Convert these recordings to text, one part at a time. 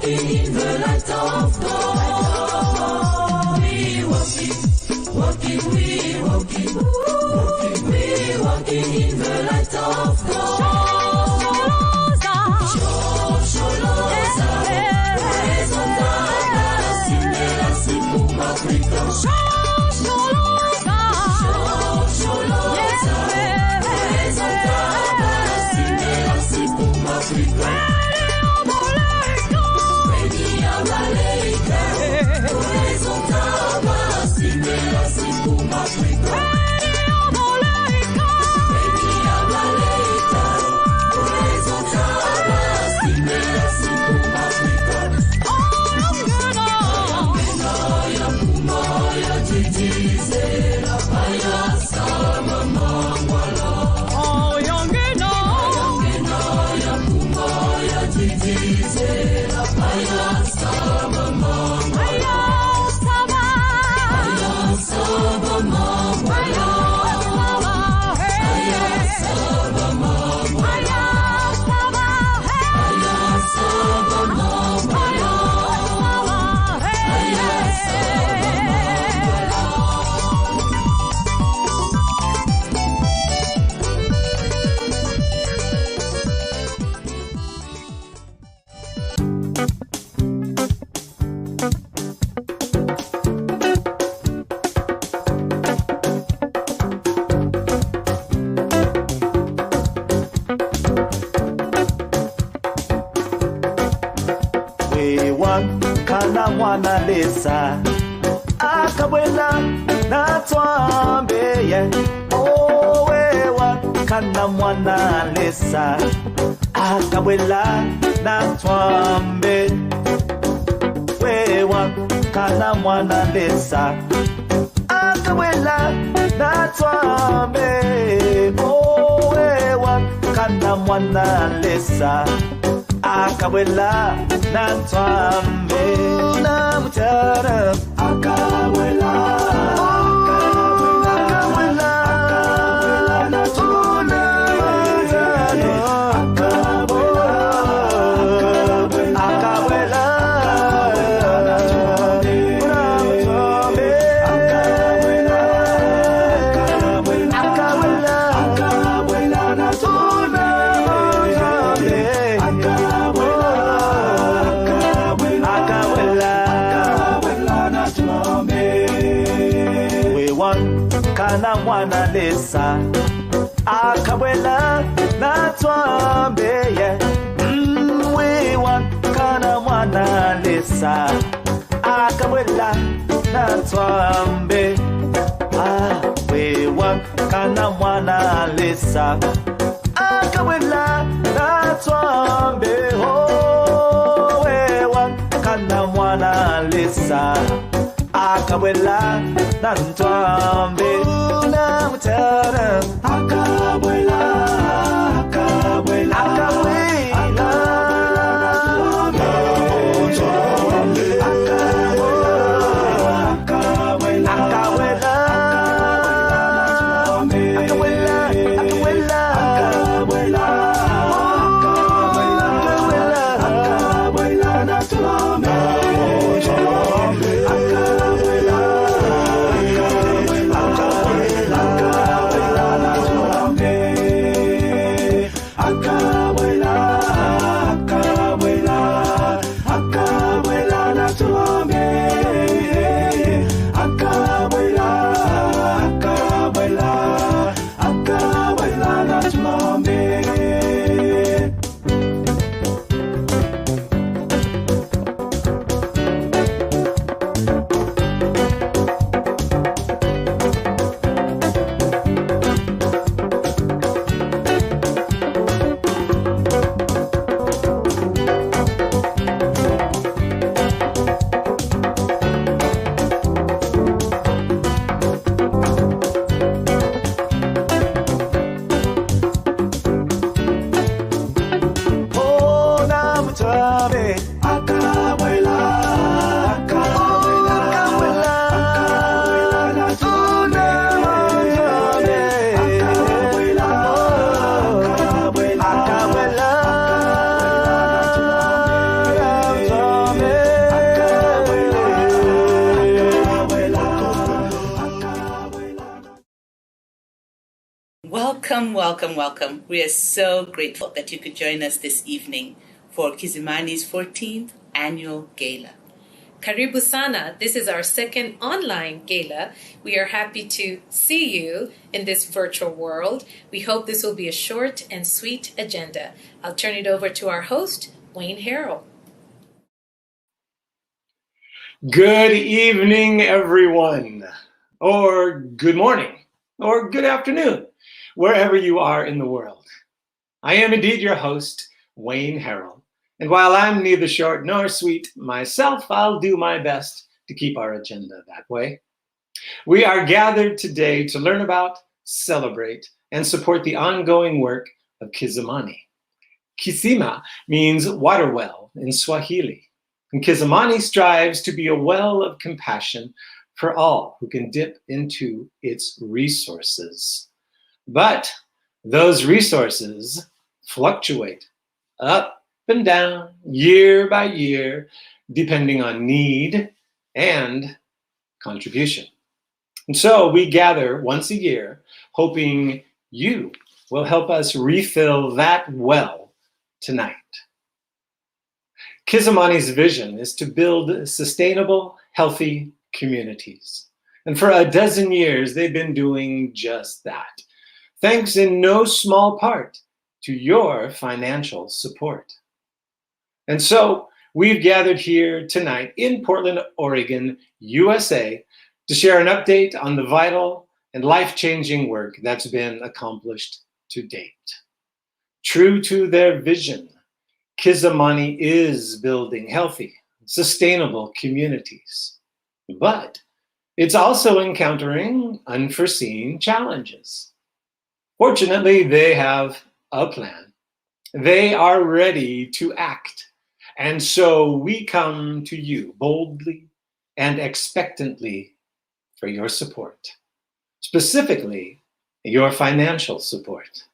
walking in the light of God. We walking, we walking. kana mwana lesa akabwela natwambeye owewa kana mwana lesa akabwela natwambe wewa kana mwana lesa akabwela natwambe owewa kana mwana lesa akabwela natwambe namutara akabwela kana mwana lesa akabwela natwambeye wewa kana mwana lesa akabwela natwambe wewa kana mwana lesa akabwela natwambe wewa kana mwana lesa akabwela natwambe namutara akabwela akabwela akabwela Welcome. We are so grateful that you could join us this evening for Kizimani's 14th annual gala. Karibu sana. This is our second online gala. We are happy to see you in this virtual world. We hope this will be a short and sweet agenda. I'll turn it over to our host, Wayne Harrell. Good evening, everyone, or good morning, or good afternoon, wherever you are in the world. I am indeed your host, Wayne Harrell, and while I'm neither short nor sweet myself, I'll do my best to keep our agenda that way. We are gathered today to learn about, celebrate, and support the ongoing work of Kizimani. Kisima means water well in Swahili, and Kizimani strives to be a well of compassion for all who can dip into its resources. But those resources fluctuate up and down, year by year, depending on need and contribution. And so we gather once a year, hoping you will help us refill that well tonight. Kizimani's vision is to build sustainable, healthy communities. And for a dozen years, they've been doing just that, thanks in no small part to your financial support. And so we've gathered here tonight in Portland, Oregon, USA, to share an update on the vital and life-changing work that's been accomplished to date. True to their vision, Kizimani is building healthy, sustainable communities. But it's also encountering unforeseen challenges. Fortunately, they have a plan. They are ready to act. And so we come to you boldly and expectantly for your support, specifically your financial support.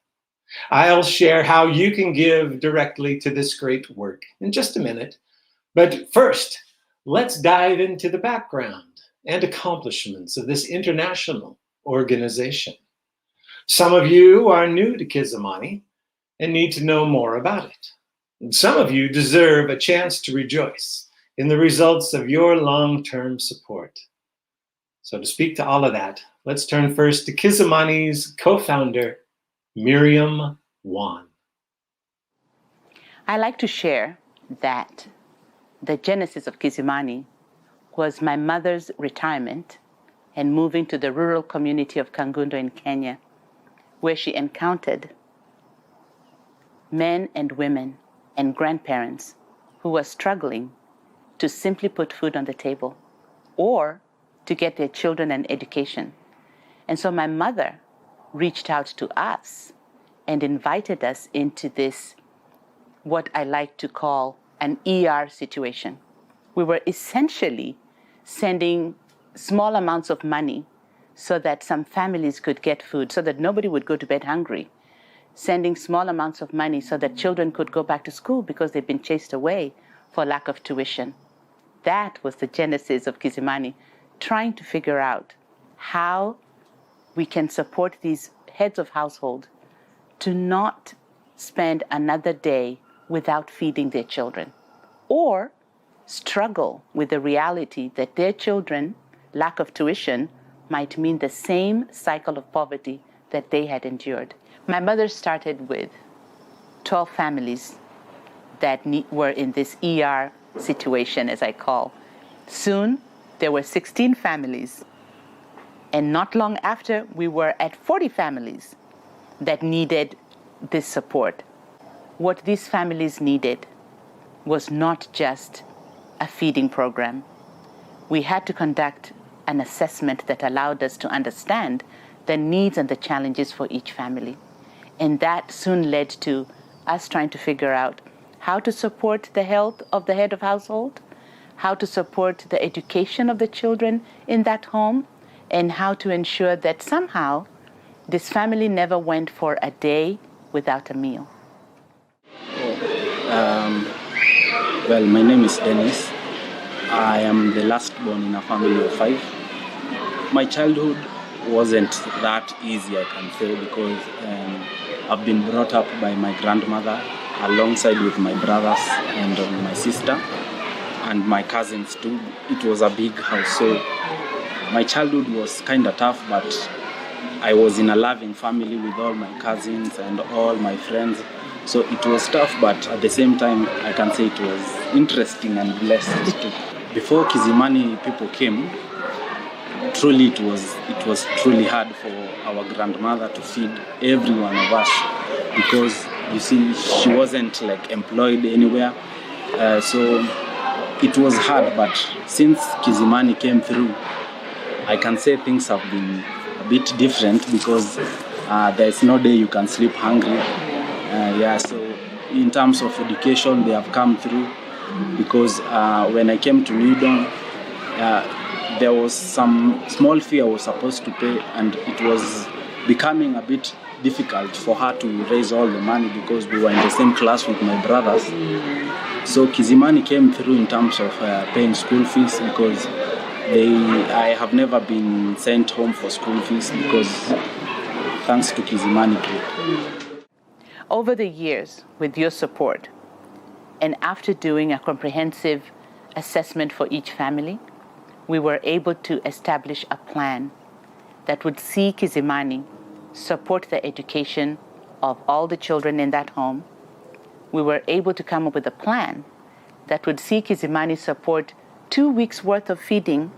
I'll share how you can give directly to this great work in just a minute. But first, let's dive into the background and accomplishments of this international organization. Some of you are new to Kizimani and need to know more about it. And some of you deserve a chance to rejoice in the results of your long-term support. So to speak to all of that, let's turn first to Kizimani's co-founder, Miriam Wan. I like to share that the genesis of Kizimani was my mother's retirement and moving to the rural community of Kangundo in Kenya, where she encountered men and women and grandparents who were struggling to simply put food on the table or to get their children an education. And so my mother reached out to us and invited us into this, what I like to call an ER situation. We were essentially sending small amounts of money so that some families could get food, so that nobody would go to bed hungry. Sending small amounts of money so that children could go back to school because they've been chased away for lack of tuition. That was the genesis of Kizimani, trying to figure out how we can support these heads of household to not spend another day without feeding their children, or struggle with the reality that their children, lack of tuition, might mean the same cycle of poverty that they had endured. My mother started with 12 families that were in this ER situation, as I call. Soon, there were 16 families. And not long after, we were at 40 families that needed this support. What these families needed was not just a feeding program. We had to conduct an assessment that allowed us to understand the needs and the challenges for each family. And that soon led to us trying to figure out how to support the health of the head of household, how to support the education of the children in that home, and how to ensure that somehow this family never went for a day without a meal. Well, my name is Dennis. I am the last born in a family of 5. My childhood wasn't that easy, I can say, because I've been brought up by my grandmother alongside with my brothers and my sister and my cousins too. It was a big house, so my childhood was kind of tough, but I was in a loving family with all my cousins and all my friends. So it was tough, but at the same time, I can say it was interesting and blessed too. Before Kizimani people came, truly it was truly hard for our grandmother to feed every one of us, because you see, she wasn't like employed anywhere. So it was hard, but since Kizimani came through, I can say things have been a bit different, because there's no day you can sleep hungry. So in terms of education, they have come through, because when I came to New Dawn, there was some small fee I was supposed to pay, and it was becoming a bit difficult for her to raise all the money, because we were in the same class with my brothers. So Kizimani came through in terms of paying school fees, because I have never been sent home for school fees, because thanks to Kizimani too. Over the years, with your support, and after doing a comprehensive assessment for each family, we were able to establish a plan that would see Kizimani support the education of all the children in that home. We were able to come up with a plan that would see Kizimani support 2 weeks' worth of feeding,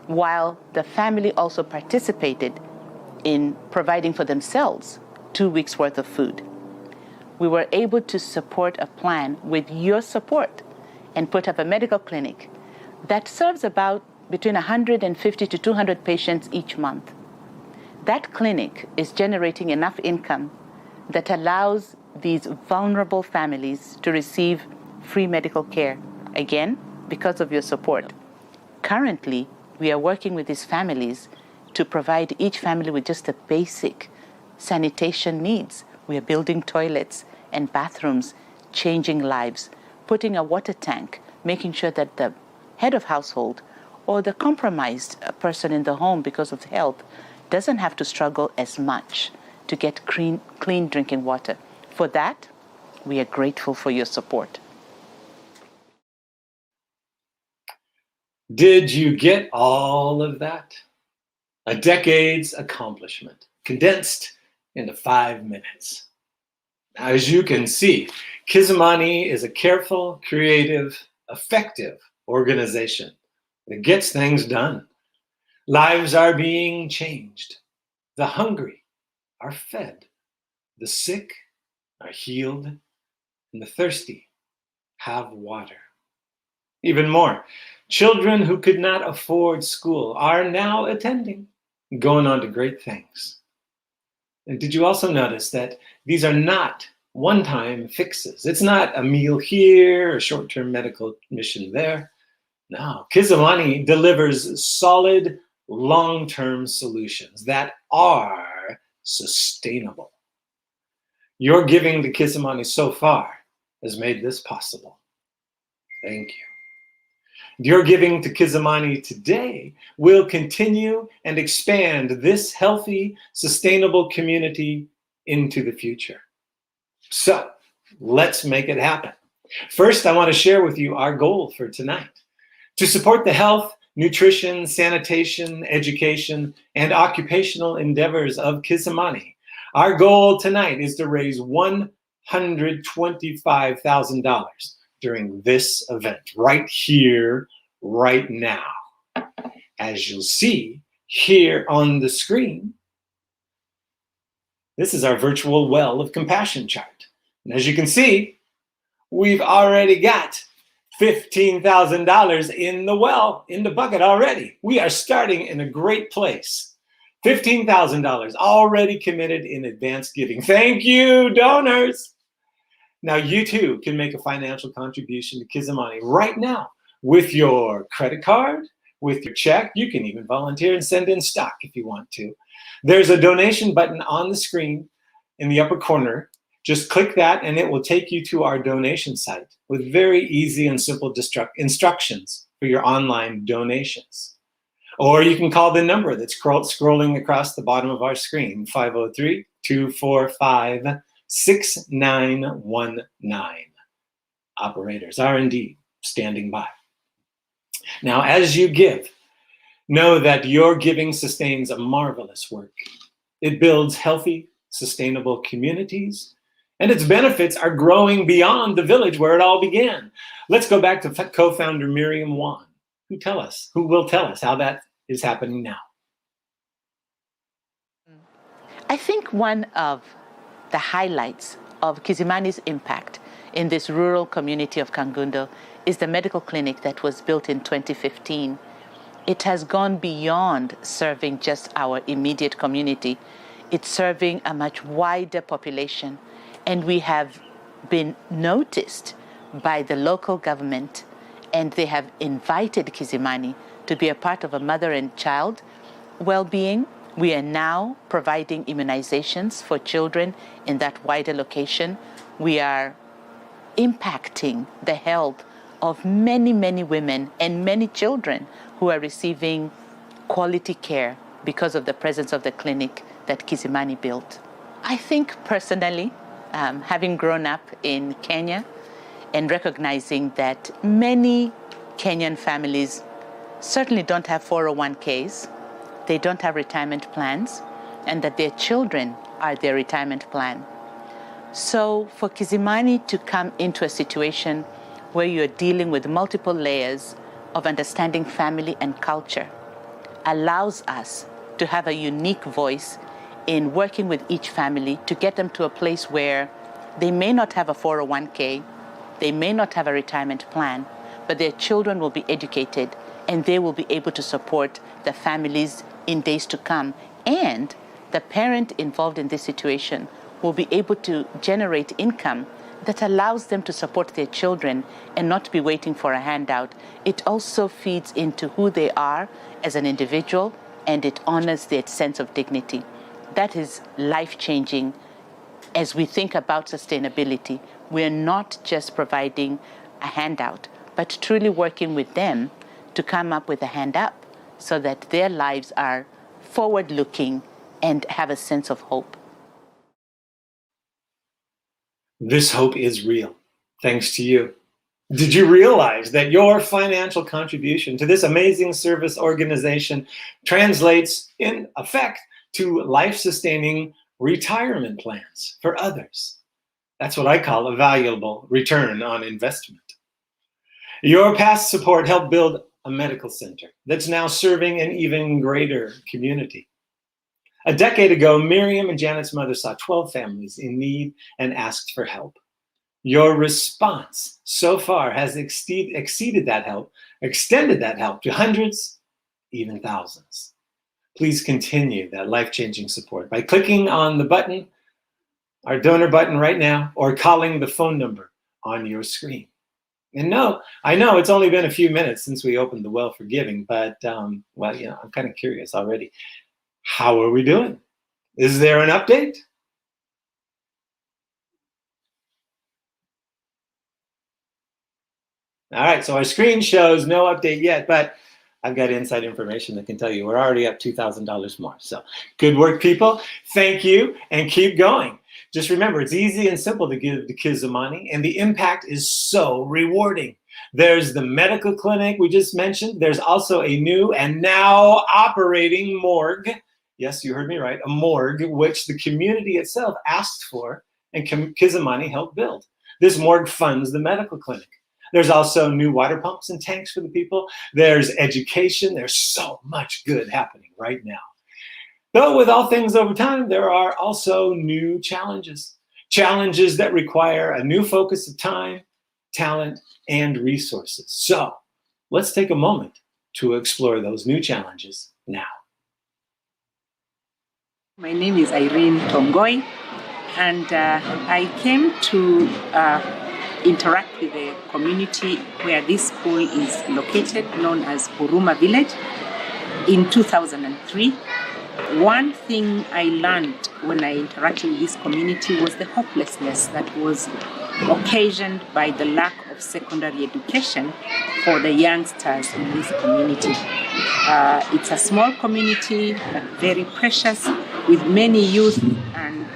while the family also participated in providing for themselves 2 weeks' worth of food. We were able to support a plan with your support and put up a medical clinic that serves about between 150 to 200 patients each month. That clinic is generating enough income that allows these vulnerable families to receive free medical care, again, because of your support. Currently, we are working with these families to provide each family with just the basic sanitation needs. We are building toilets and bathrooms, changing lives, putting a water tank, making sure that the head of household or the compromised person in the home because of health doesn't have to struggle as much to get clean drinking water. For that, we are grateful for your support. Did you get all of that? A decade's accomplishment, condensed into 5 minutes. As you can see, Kizimani is a careful, creative, effective organization that gets things done. Lives are being changed. The hungry are fed. The sick are healed. And the thirsty have water. Even more, children who could not afford school are now attending, going on to great things. And did you also notice that these are not one-time fixes? It's not a meal here, a short-term medical mission there. No, Kizimani delivers solid, long-term solutions that are sustainable. Your giving to Kizimani so far has made this possible. Thank you. Your giving to Kizimani today will continue and expand this healthy, sustainable community into the future. So let's make it happen. First, I want to share with you our goal for tonight: to support the health, nutrition, sanitation, education, and occupational endeavors of Kizimani. Our goal tonight is to raise $125,000 during this event, right here, right now. As you'll see here on the screen, this is our virtual well of compassion chart. And as you can see, we've already got $15,000 in the well, in the bucket already. We are starting in a great place. $15,000 already committed in advance giving. Thank you, donors. Now you too can make a financial contribution to Kizimani right now with your credit card, with your check. You can even volunteer and send in stock if you want to. There's a donation button on the screen in the upper corner. Just click that and it will take you to our donation site with very easy and simple instructions for your online donations. Or you can call the number that's scrolling across the bottom of our screen, 503-245-6919. Operators are indeed standing by. Now, as you give, know that your giving sustains a marvelous work. It builds healthy, sustainable communities, and its benefits are growing beyond the village where it all began. Let's go back to co-founder Miriam Wan, who will tell us how that is happening now. I think one of the highlights of Kizimani's impact in this rural community of Kangundo is the medical clinic that was built in 2015. It has gone beyond serving just our immediate community. It's serving a much wider population, and we have been noticed by the local government, and they have invited Kizimani to be a part of a mother and child well-being. We are now providing immunizations for children in that wider location. We are impacting the health of many, many women and many children who are receiving quality care because of the presence of the clinic that Kizimani built. I think personally, having grown up in Kenya and recognizing that many Kenyan families certainly don't have 401ks, they don't have retirement plans, and that their children are their retirement plan. So for Kizimani to come into a situation where you're dealing with multiple layers of understanding family and culture, allows us to have a unique voice in working with each family to get them to a place where they may not have a 401k, they may not have a retirement plan, but their children will be educated and they will be able to support the families in days to come. And the parent involved in this situation will be able to generate income that allows them to support their children and not be waiting for a handout. It also feeds into who they are as an individual, and it honors their sense of dignity. That is life-changing as we think about sustainability. We're not just providing a handout, but truly working with them to come up with a hand up so that their lives are forward-looking and have a sense of hope. This hope is real, thanks to you. Did you realize that your financial contribution to this amazing service organization translates, in effect, to life-sustaining retirement plans for others? That's what I call a valuable return on investment. Your past support helped build a medical center that's now serving an even greater community. A decade ago, Miriam and Janet's mother saw 12 families in need and asked for help. Your response so far has exceeded that help, extended that help to hundreds, even thousands. Please continue that life-changing support by clicking on the button, our donor button right now, or calling the phone number on your screen. And no, I know it's only been a few minutes since we opened the well for giving, but well, you know, I'm kind of curious already. How are we doing? Is there an update? All right, so our screen shows no update yet, but I've got inside information that can tell you we're already up $2,000 more. So good work, people. Thank you, and keep going. Just remember, it's easy and simple to give to Kizimani, and the impact is so rewarding. There's the medical clinic we just mentioned. There's also a new and now operating morgue. Yes, you heard me right, a morgue, which the community itself asked for and Kizimani helped build. This morgue funds the medical clinic. There's also new water pumps and tanks for the people. There's education. There's so much good happening right now. Though with all things over time, there are also new challenges. Challenges that require a new focus of time, talent, and resources. So let's take a moment to explore those new challenges now. My name is Irene Tongoi, and I came to interact with the community where this school is located, known as Huruma Village, in 2003. One thing I learned when I interacted with this community was the hopelessness that was occasioned by the lack of secondary education for the youngsters in this community. It's a small community, but very precious, with many youth, and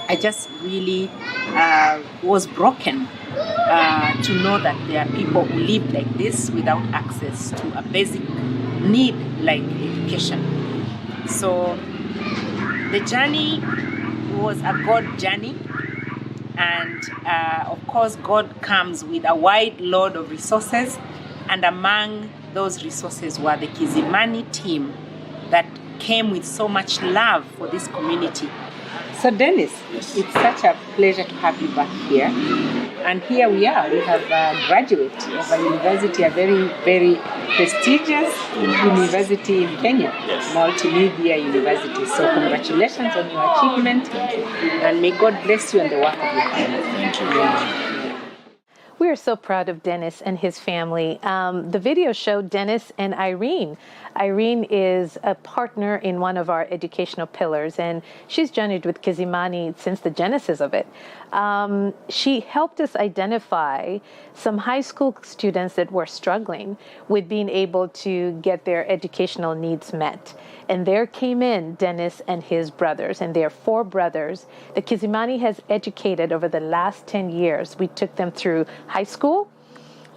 I just really was broken to know that there are people who live like this without access to a basic need like education. So the journey was a God journey, and of course God comes with a wide load of resources, and among those resources were the Kizimani team that came with so much love for this community. So Dennis, yes, it's such a pleasure to have you back here. And here we are. We have a graduate of a university, a very, very prestigious university in Kenya, yes, Multimedia University. So congratulations on your achievement, and may God bless you and the work of your family. Thank you very much. We are so proud of Dennis and his family. The video showed Dennis and Irene. Irene is a partner in one of our educational pillars, and she's journeyed with Kizimani since the genesis of it. She helped us identify some high school students that were struggling with being able to get their educational needs met. And there came in Dennis and his brothers, and their 4 brothers that Kizimani has educated over the last 10 years. We took them through high school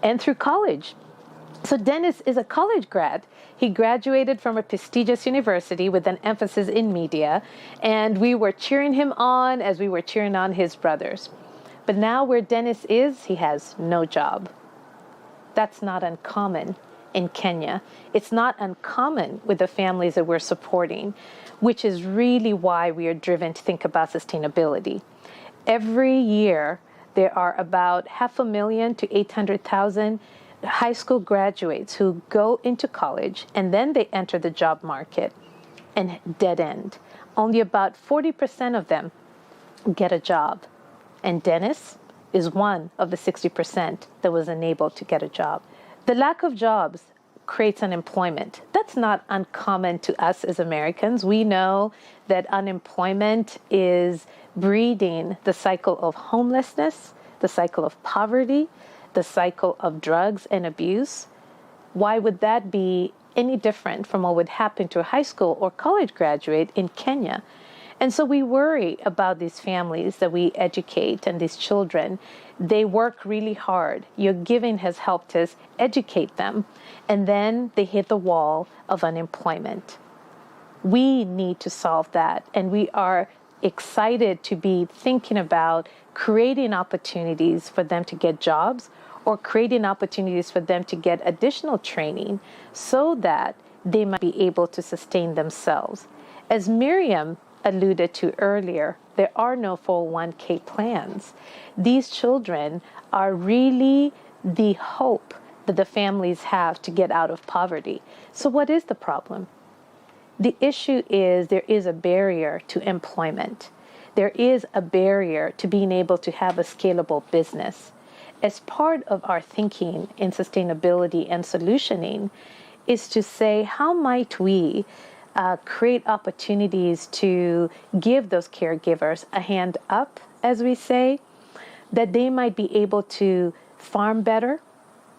and through college. So Dennis is a college grad. He graduated from a prestigious university with an emphasis in media, and we were cheering him on as we were cheering on his brothers. But now where Dennis is, he has no job. That's not uncommon in Kenya. It's not uncommon with the families that we're supporting, which is really why we are driven to think about sustainability. Every year, there are about 500,000 to 800,000 high school graduates who go into college and then they enter the job market and dead end. Only about 40% of them get a job. And Dennis is one of the 60% that was unable to get a job. The lack of jobs creates unemployment. That's not uncommon to us as Americans. We know that unemployment is breeding the cycle of homelessness, the cycle of poverty, the cycle of drugs and abuse. Why would that be any different from what would happen to a high school or college graduate in Kenya? And so we worry about these families that we educate and these children. They work really hard. Your giving has helped us educate them. And then they hit the wall of unemployment. We need to solve that. And we are excited to be thinking about creating opportunities for them to get jobs or creating opportunities for them to get additional training so that they might be able to sustain themselves. As Miriam alluded to earlier, there are no 401k plans. These children are really the hope that the families have to get out of poverty. So what is the problem? The issue is there is a barrier to employment. There is a barrier to being able to have a scalable business. As part of our thinking in sustainability and solutioning is to say, how might we create opportunities to give those caregivers a hand up, as we say, that they might be able to farm better,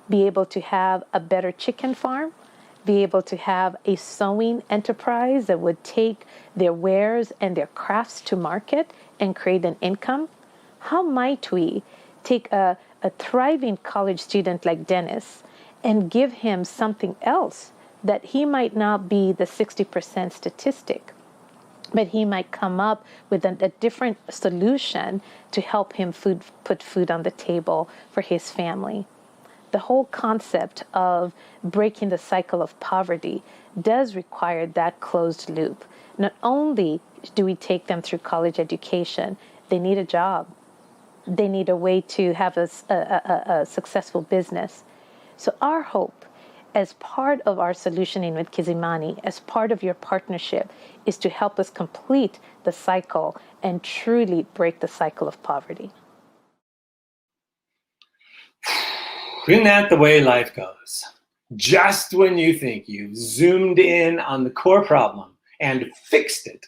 be able to have a better chicken farm, be able to have a sewing enterprise that would take their wares and their crafts to market and create an income. How might we take a thriving college student like Dennis and give him something else that he might not be the 60% statistic, but he might come up with a different solution to help him put food on the table for his family. The whole concept of breaking the cycle of poverty does require that closed loop. Not only do we take them through college education, they need a job. They need a way to have a successful business. So our hope as part of our solutioning with Kizimani, as part of your partnership, is to help us complete the cycle and truly break the cycle of poverty. Isn't that the way life goes? Just when you think you've zoomed in on the core problem and fixed it,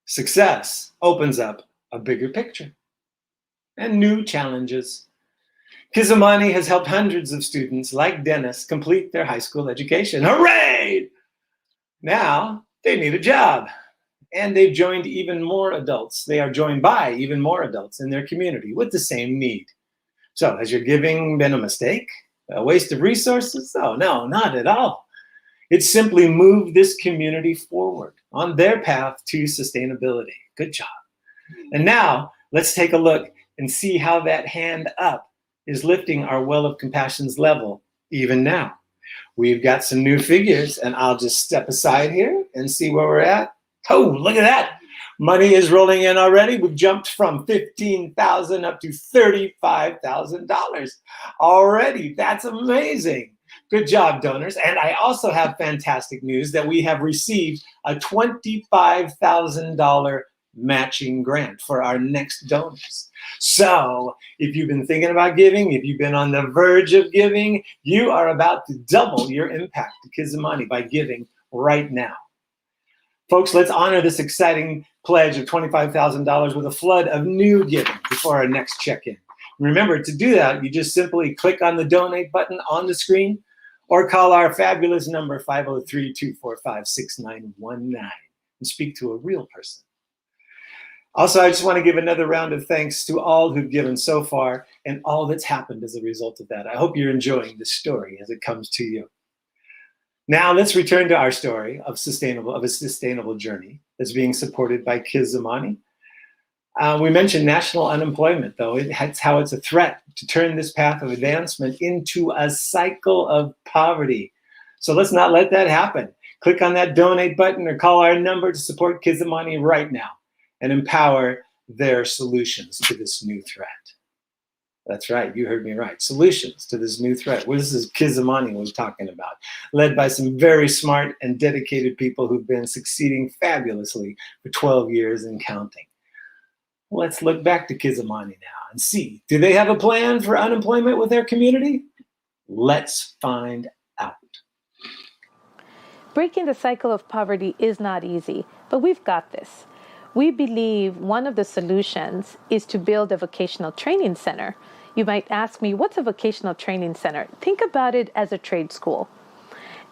success opens up a bigger picture and new challenges. Kizimani has helped hundreds of students like Dennis complete their high school education. Hooray! Now they need a job. And they've joined even more adults. They are joined by even more adults in their community with the same need. So has your giving been a mistake? A waste of resources? Oh, no, not at all. It's simply moved this community forward on their path to sustainability. Good job. And now let's take a look and see how that hand up is lifting our Well of Compassion's level even now. We've got some new figures, and I'll just step aside here and see where we're at. Oh, look at that. Money is rolling in already. We've jumped from $15,000 up to $35,000 already. That's amazing. Good job, donors. And I also have fantastic news that we have received a $25,000 matching grant for our next donors. So if you've been thinking about giving, if you've been on the verge of giving, you are about to double your impact to Kizimani by giving right now. Folks, let's honor this exciting pledge of $25,000 with a flood of new giving before our next check-in. Remember, to do that, you just simply click on the donate button on the screen or call our fabulous number 503-245-6919 and speak to a real person. Also, I just want to give another round of thanks to all who've given so far and all that's happened as a result of that. I hope you're enjoying this story as it comes to you. Now let's return to our story of a sustainable journey that's being supported by Kizimani. We mentioned national unemployment, though. That's how it's a threat to turn this path of advancement into a cycle of poverty. So let's not let that happen. Click on that donate button or call our number to support Kizimani right now and empower their solutions to this new threat. That's right, you heard me right. Solutions to this new threat. Well, this is Kizimani was talking about, led by some very smart and dedicated people who've been succeeding fabulously for 12 years and counting. Let's look back to Kizimani now and see, do they have a plan for unemployment with their community? Let's find out. Breaking the cycle of poverty is not easy, but we've got this. We believe one of the solutions is to build a vocational training center. You might ask me, what's a vocational training center? Think about it as a trade school.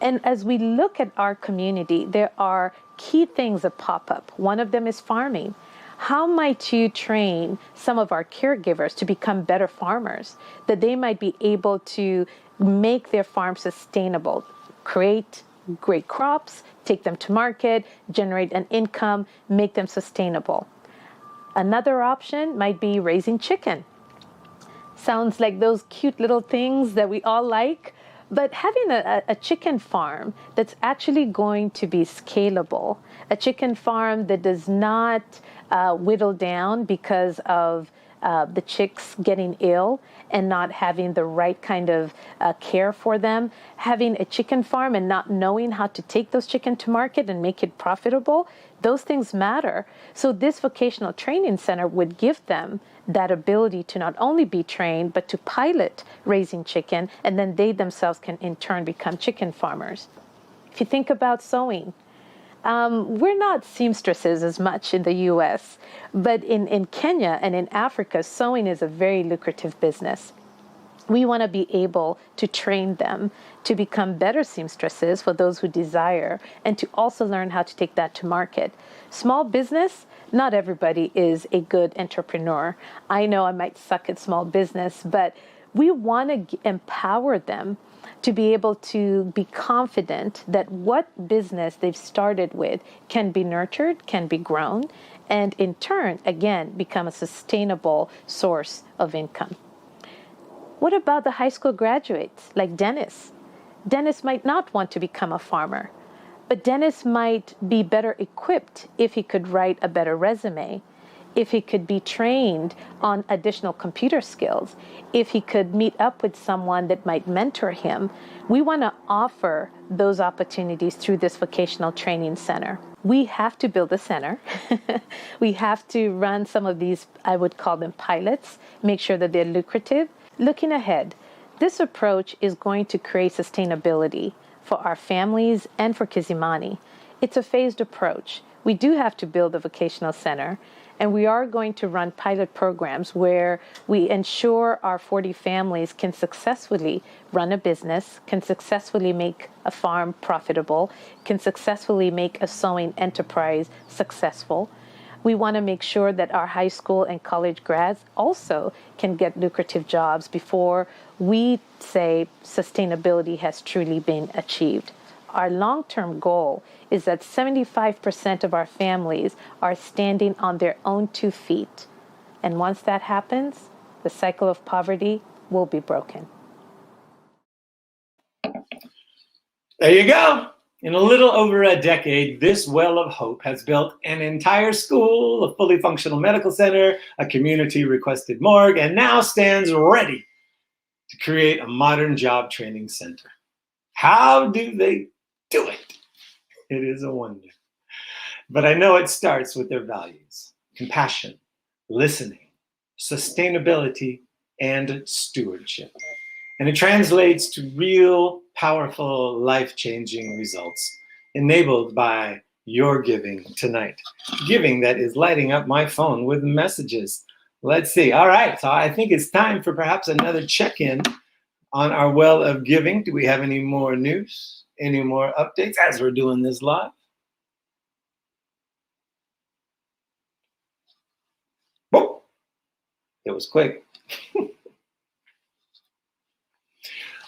And as we look at our community, there are key things that pop up. One of them is farming. How might you train some of our caregivers to become better farmers, that they might be able to make their farm sustainable, create great crops, take them to market, generate an income, make them sustainable? Another option might be raising chicken. Sounds like those cute little things that we all like, but having a chicken farm that's actually going to be scalable, a chicken farm that does not whittle down because of the chicks getting ill and not having the right kind of care for them, having a chicken farm and not knowing how to take those chicken to market and make it profitable, those things matter. So this vocational training center would give them that ability to not only be trained, but to pilot raising chicken, and then they themselves can in turn become chicken farmers. If you think about sewing, we're not seamstresses as much in the US, but in Kenya and in Africa, sewing is a very lucrative business. We want to be able to train them to become better seamstresses for those who desire, and to also learn how to take that to market. Small business, not everybody is a good entrepreneur. I know I might suck at small business, but we want to empower them to be able to be confident that what business they've started with can be nurtured, can be grown, and in turn, again, become a sustainable source of income. What about the high school graduates like Dennis? Dennis might not want to become a farmer, but Dennis might be better equipped if he could write a better resume, if he could be trained on additional computer skills, if he could meet up with someone that might mentor him. We want to offer those opportunities through this vocational training center. We have to build a center. We have to run some of these, I would call them pilots, make sure that they're lucrative. Looking ahead, this approach is going to create sustainability for our families and for Kizimani. It's a phased approach. We do have to build a vocational center, and we are going to run pilot programs where we ensure our 40 families can successfully run a business, can successfully make a farm profitable, can successfully make a sewing enterprise successful. We want to make sure that our high school and college grads also can get lucrative jobs before we say sustainability has truly been achieved. Our long-term goal is that 75% of our families are standing on their own 2 feet. And once that happens, the cycle of poverty will be broken. There you go. In a little over a decade, this well of hope has built an entire school, a fully functional medical center, a community-requested morgue, and now stands ready to create a modern job training center. How do they do it? It is a wonder. But I know it starts with their values: compassion, listening, sustainability, and stewardship. And it translates to real, powerful, life-changing results enabled by your giving tonight. Giving that is lighting up my phone with messages. Let's see. All right, so I think it's time for perhaps another check-in on our well of giving. Do we have any more news? Any more updates as we're doing this live? Whoa, it was quick.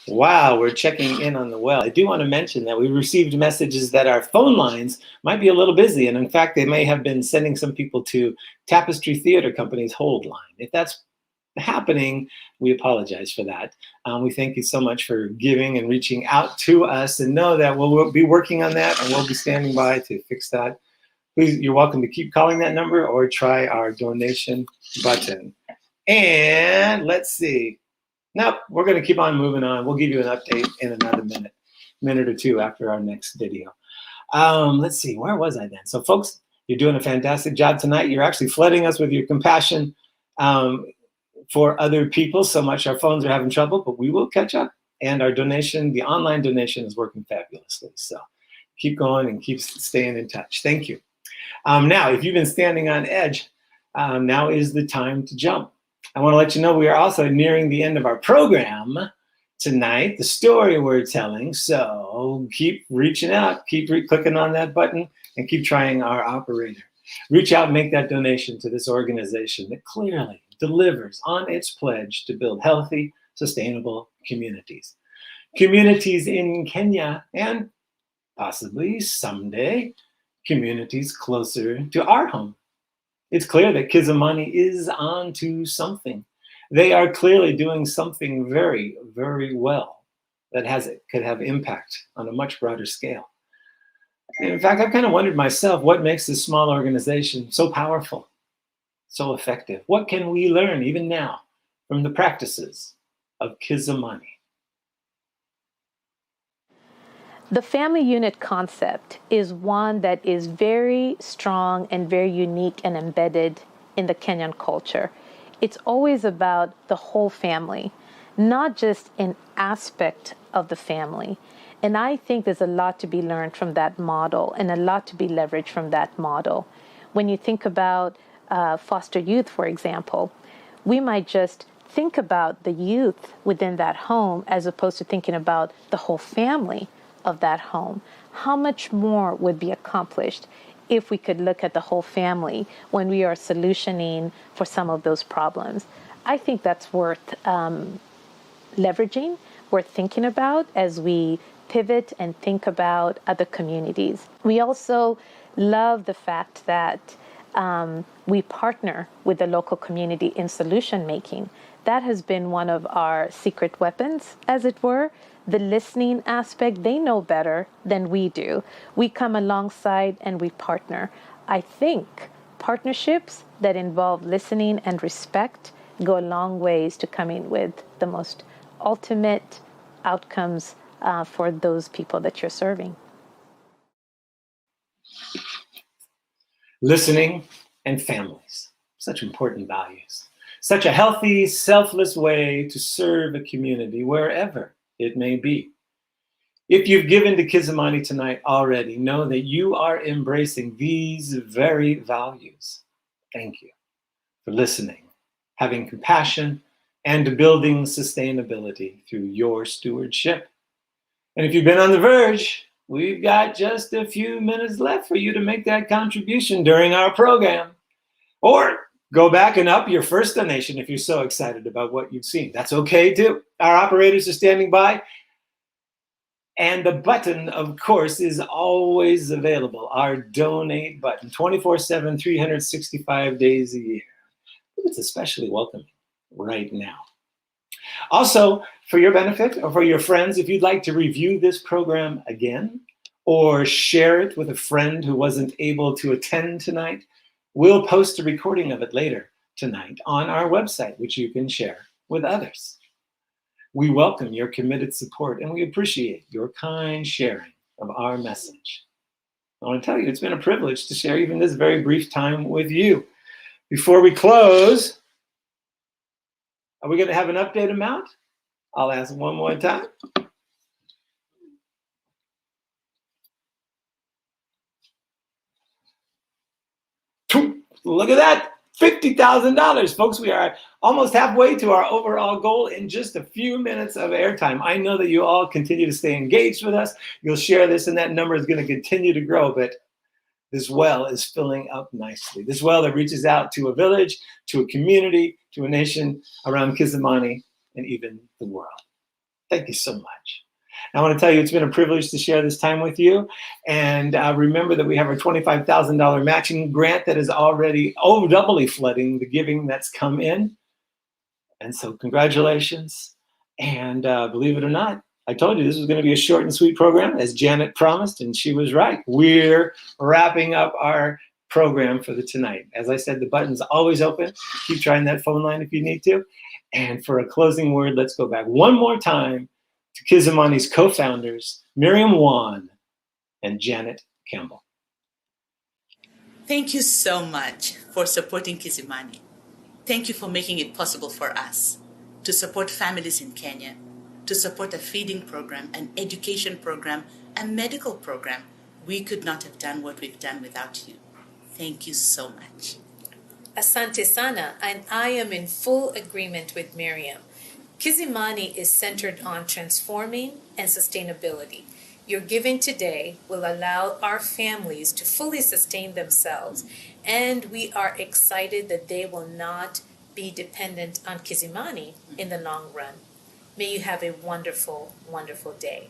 Wow, we're checking in on the well. I do want to mention that we received messages that our phone lines might be a little busy. And in fact, they may have been sending some people to Tapestry Theater Company's hold line. If that's happening, we apologize for that. We thank you so much for giving and reaching out to us, and know that we'll be working on that and we'll be standing by to fix that. Please, you're welcome to keep calling that number or try our donation button. And let's see. Nope, we're going to keep on moving on. We'll give you an update in another minute or two after our next video. Let's see, where was I then? So folks, you're doing a fantastic job tonight. You're actually flooding us with your compassion for other people so much. Our phones are having trouble, but we will catch up. And our donation, the online donation, is working fabulously. So keep going and keep staying in touch. Thank you. Now, if you've been standing on edge, now is the time to jump. I want to let you know we are also nearing the end of our program tonight, the story we're telling. So keep reaching out, keep clicking on that button, and keep trying our operator. Reach out and make that donation to this organization that clearly delivers on its pledge to build healthy, sustainable communities. Communities in Kenya and possibly someday communities closer to our home. It's clear that Kizimani is onto something. They are clearly doing something very, very well that could have impact on a much broader scale. And in fact, I've kind of wondered myself, what makes this small organization so powerful, so effective? What can we learn even now from the practices of Kizimani? The family unit concept is one that is very strong and very unique and embedded in the Kenyan culture. It's always about the whole family, not just an aspect of the family. And I think there's a lot to be learned from that model and a lot to be leveraged from that model. When you think about foster youth, for example, we might just think about the youth within that home as opposed to thinking about the whole family of that home. How much more would be accomplished if we could look at the whole family when we are solutioning for some of those problems? I think that's worth leveraging, worth thinking about as we pivot and think about other communities. We also love the fact that we partner with the local community in solution making. That has been one of our secret weapons, as it were. The listening aspect, they know better than we do. We come alongside and we partner. I think partnerships that involve listening and respect go a long ways to coming with the most ultimate outcomes for those people that you're serving. Listening and families, such important values. Such a healthy, selfless way to serve a community wherever it may be. If you've given to Kizimani tonight already, know that you are embracing these very values. Thank you for listening, having compassion, and building sustainability through your stewardship. And if you've been on the verge, we've got just a few minutes left for you to make that contribution during our program. Or go back and up your first donation if you're so excited about what you've seen. That's okay too. Our operators are standing by. And the button, of course, is always available. Our donate button, 24/7, 365 days a year. It's especially welcome right now. Also, for your benefit or for your friends, if you'd like to review this program again or share it with a friend who wasn't able to attend tonight, we'll post a recording of it later tonight on our website, which you can share with others. We welcome your committed support and we appreciate your kind sharing of our message. I want to tell you, it's been a privilege to share even this very brief time with you. Before we close, are we going to have an update amount? I'll ask one more time. Look at that, $50,000. Folks, we are almost halfway to our overall goal in just a few minutes of airtime. I know that you all continue to stay engaged with us. You'll share this and that number is going to continue to grow, but this well is filling up nicely. This well that reaches out to a village, to a community, to a nation around Kizimani, and even the world. Thank you so much. I want to tell you, it's been a privilege to share this time with you. And remember that we have our $25,000 matching grant that is already doubly flooding the giving that's come in. And so congratulations. And believe it or not, I told you this was going to be a short and sweet program, as Janet promised, and she was right. We're wrapping up our program for the tonight. As I said, the button's always open. Keep trying that phone line if you need to. And for a closing word, let's go back one more time to Kizimani's co-founders, Miriam Wan and Janet Campbell. Thank you so much for supporting Kizimani. Thank you for making it possible for us to support families in Kenya, to support a feeding program, an education program, a medical program. We could not have done what we've done without you. Thank you so much. Asante sana, and I am in full agreement with Miriam. Kizimani is centered on transforming and sustainability. Your giving today will allow our families to fully sustain themselves, and we are excited that they will not be dependent on Kizimani in the long run. May you have a wonderful, wonderful day.